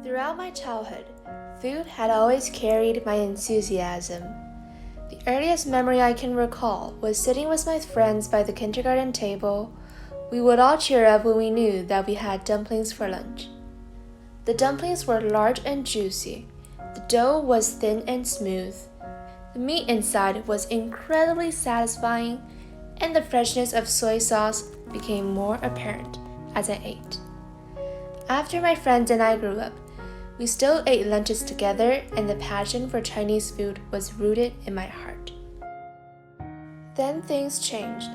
Throughout my childhood, food had always carried my enthusiasm. The earliest memory I can recall was sitting with my friends by the kindergarten table. We would all cheer up when we knew that we had dumplings for lunch. The dumplings were large and juicy. The dough was thin and smooth. The meat inside was incredibly satisfying, and the freshness of soy sauce became more apparent as I ate. After my friends and I grew up, we still ate lunches together, and the passion for Chinese food was rooted in my heart. Then things changed.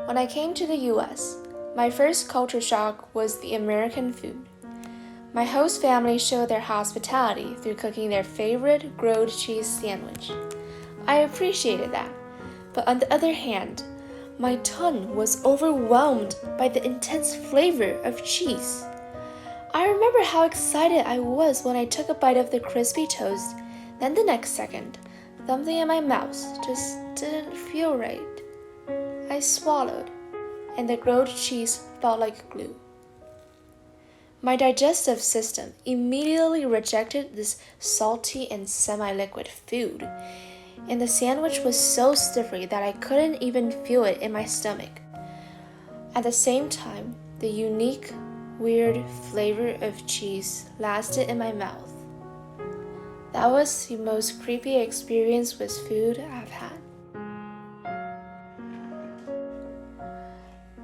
When I came to the US, my first culture shock was the American food. My host family showed their hospitality through cooking their favorite grilled cheese sandwich. I appreciated that, but on the other hand, my tongue was overwhelmed by the intense flavor of cheese. I remember how excited I was when I took a bite of the crispy toast, then the next second, something in my mouth just didn't feel right. I swallowed, and the grilled cheese felt like glue. My digestive system immediately rejected this salty and semi-liquid food, and the sandwich was so slippery that I couldn't even feel it in my stomach. At the same time, the unique, weird flavor of cheese lasted in my mouth. That was the most creepy experience with food I've had.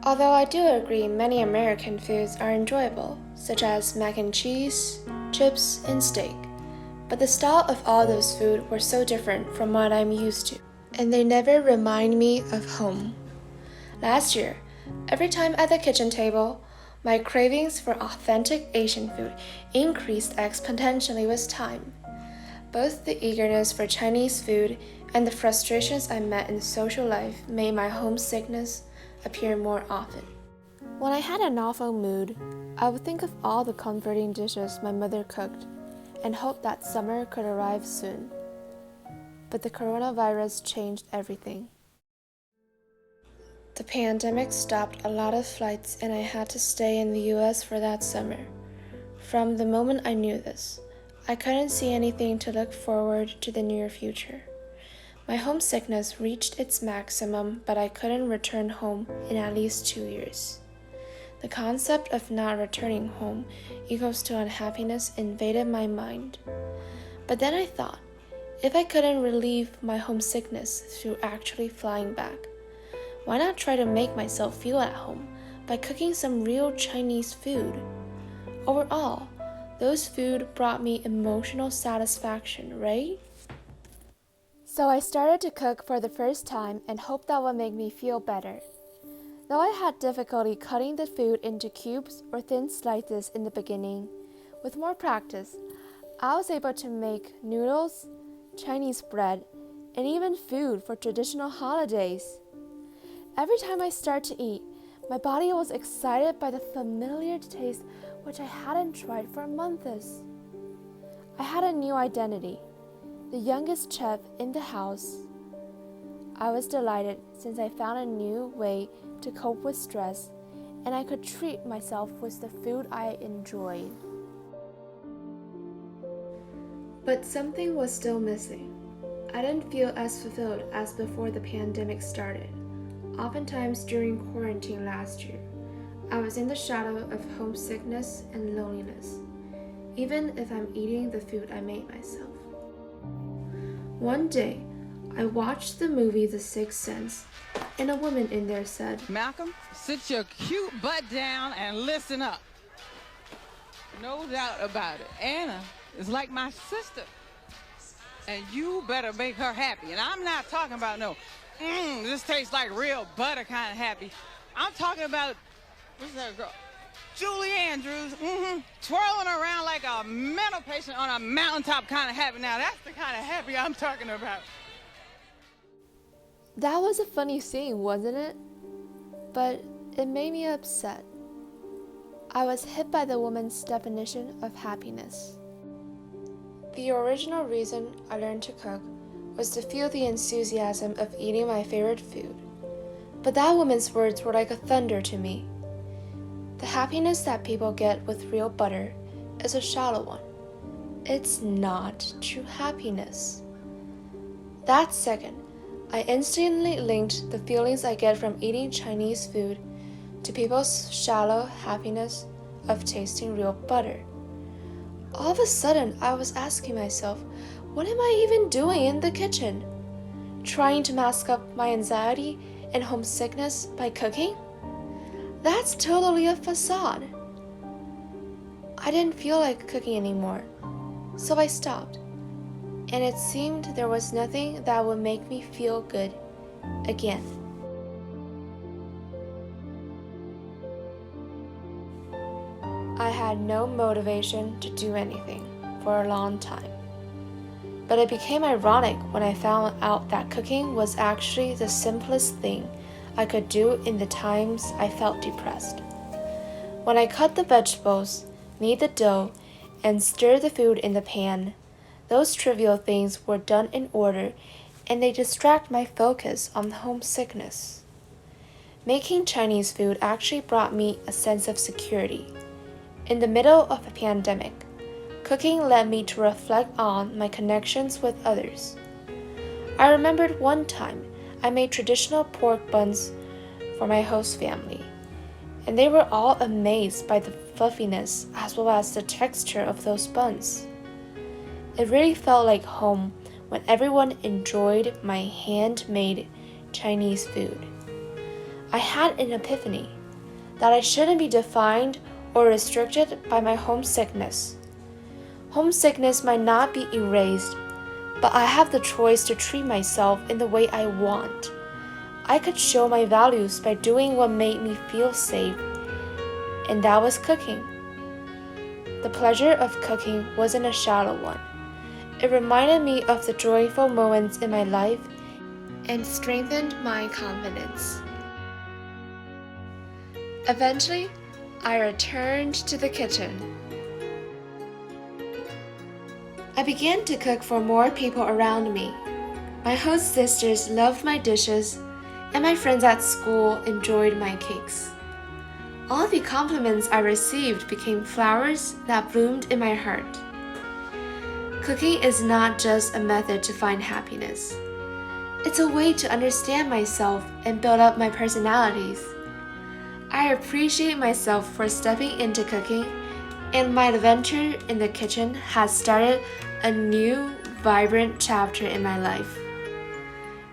Although I do agree many American foods are enjoyable, such as mac and cheese, chips, and steak, but the style of all those foods were so different from what I'm used to, and they never remind me of home. Last year, every time at the kitchen table, my cravings for authentic Asian food increased exponentially with time. Both the eagerness for Chinese food and the frustrations I met in social life made my homesickness appear more often. When I had an awful mood, I would think of all the comforting dishes my mother cooked and hope that summer could arrive soon. But the coronavirus changed everything. The pandemic stopped a lot of flights, and I had to stay in the US for that summer. From the moment I knew this, I couldn't see anything to look forward to the near future. My homesickness reached its maximum, but I couldn't return home in at least 2 years. The concept of not returning home equals to unhappiness invaded my mind. But then I thought, if I couldn't relieve my homesickness through actually flying back, why not try to make myself feel at home by cooking some real Chinese food? Overall, those food brought me emotional satisfaction, right? So I started to cook for the first time and hoped that would make me feel better. Though I had difficulty cutting the food into cubes or thin slices in the beginning, with more practice, I was able to make noodles, Chinese bread, and even food for traditional holidays. Every time I started to eat, my body was excited by the familiar taste which I hadn't tried for months. I had a new identity, the youngest chef in the house. I was delighted since I found a new way to cope with stress, and I could treat myself with the food I enjoyed. But something was still missing. I didn't feel as fulfilled as before the pandemic started. Oftentimes during quarantine last year, I was in the shadow of homesickness and loneliness, even if I'm eating the food I made myself. One day, I watched the movie The Sixth Sense, and a woman in there said, "Malcolm, sit your cute butt down and listen up. No doubt about it. Anna is like my sister, and you better make her happy. And I'm not talking about this tastes like real butter kind of happy. I'm talking about, what's that girl? Julie Andrews, twirling around like a mental patient on a mountaintop kind of happy. Now that's the kind of happy I'm talking about." That was a funny scene, wasn't it? But it made me upset. I was hit by the woman's definition of happiness. The original reason I learned to cook was to feel the enthusiasm of eating my favorite food. But that woman's words were like a thunder to me. The happiness that people get with real butter is a shallow one. it's not true happiness. That second, I instantly linked the feelings I get from eating Chinese food to people's shallow happiness of tasting real butter. All of a sudden, I was asking myself, what am I even doing in the kitchen? Trying to mask up my anxiety and homesickness by cooking? That's totally a facade. I didn't feel like cooking anymore, so I stopped. And it seemed there was nothing that would make me feel good again. I had no motivation to do anything for a long time. But it became ironic when I found out that cooking was actually the simplest thing I could do in the times I felt depressed. When I cut the vegetables, knead the dough, and stir the food in the pan, those trivial things were done in order and they distract my focus on homesickness. Making Chinese food actually brought me a sense of security. In the middle of a pandemic, cooking led me to reflect on my connections with others. I remembered one time I made traditional pork buns for my host family, and they were all amazed by the fluffiness as well as the texture of those buns. It really felt like home when everyone enjoyed my handmade Chinese food. I had an epiphany that I shouldn't be defined or restricted by my homesickness. Homesickness might not be erased, but I have the choice to treat myself in the way I want. I could show my values by doing what made me feel safe, and that was cooking. The pleasure of cooking wasn't a shallow one. It reminded me of the joyful moments in my life and strengthened my confidence. Eventually, I returned to the kitchen. I began to cook for more people around me. My host sisters loved my dishes, and my friends at school enjoyed my cakes. All the compliments I received became flowers that bloomed in my heart. Cooking is not just a method to find happiness. It's a way to understand myself and build up my personalities. I appreciate myself for stepping into cooking, and my adventure in the kitchen has started a new, vibrant chapter in my life.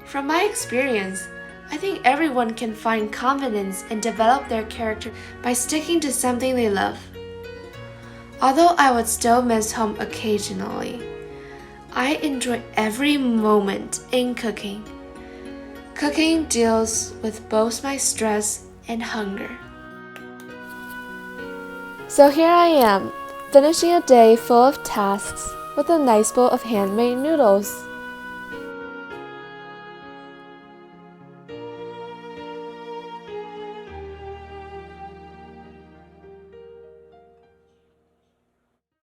From my experience, I think everyone can find confidence and develop their character by sticking to something they love. Although I would still miss home occasionally, I enjoy every moment in cooking. Cooking deals with both my stress and hunger. So here I am, finishing a day full of tasks with a nice bowl of handmade noodles.